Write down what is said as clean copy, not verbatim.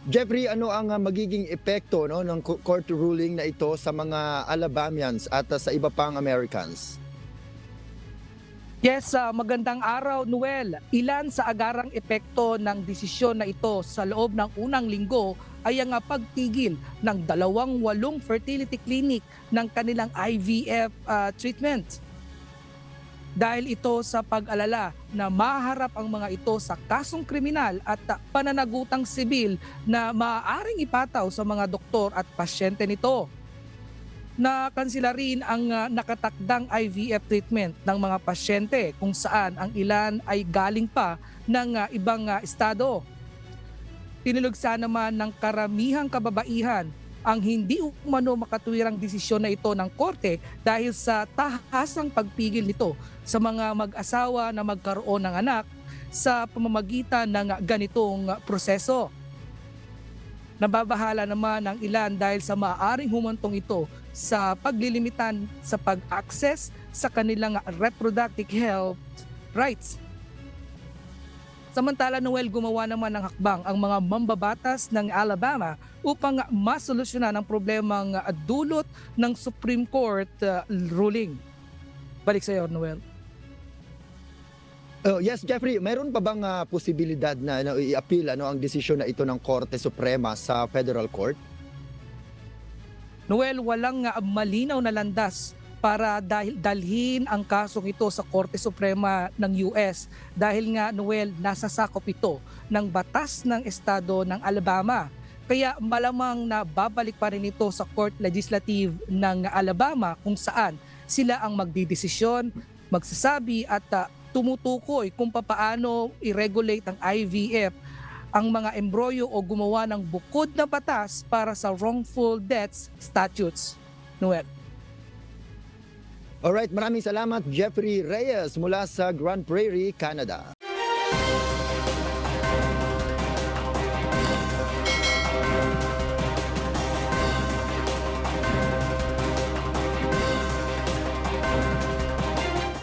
Jeffrey, ano ang magiging epekto no, ng court ruling na ito sa mga Alabamians at sa iba pang Americans? Yes, magandang araw, Noel. Ilan sa agarang epekto ng desisyon na ito sa loob ng unang linggo ay ang pagtigil ng 28 fertility clinic ng kanilang IVF treatment. Dahil ito sa pag-alala na maharap ang mga ito sa kasong kriminal at pananagutang sibil na maaaring ipataw sa mga doktor at pasyente nito. Nakansila rin ang nakatakdang IVF treatment ng mga pasyente kung saan ang ilan ay galing pa ng ibang estado. Tinulugsa naman ng karamihang kababaihan ang hindi umano makatwirang desisyon na ito ng korte dahil sa tahasang pagpigil nito sa mga mag-asawa na magkaroon ng anak sa pamamagitan ng ganitong proseso. Nababahala naman ang ilan dahil sa maaaring humantong ito sa paglilimitan sa pag-access sa kanilang reproductive health rights. Samantala, Noel, gumawa naman ng hakbang ang mga mambabatas ng Alabama upang masolusyonan ang problemang dulot ng Supreme Court ruling. Balik sa iyo, Noel. Oh, yes, Jeffrey, mayroon pa bang posibilidad na i-appeal ang desisyon na ito ng Korte Suprema sa Federal Court? Noel, walang malinaw na landas para dalhin ang kasong ito sa Korte Suprema ng US dahil nga, Noel, nasasakop ito ng batas ng estado ng Alabama. Kaya malamang na babalik pa rin ito sa Court Legislative ng Alabama kung saan sila ang magdidesisyon, magsasabi at tumutukoy kung papaano i-regulate ang IVF, ang mga embryo o gumawa ng bukod na batas para sa wrongful deaths statutes. Noel. Alright, maraming salamat Jeffrey Reyes mula sa Grand Prairie, Canada.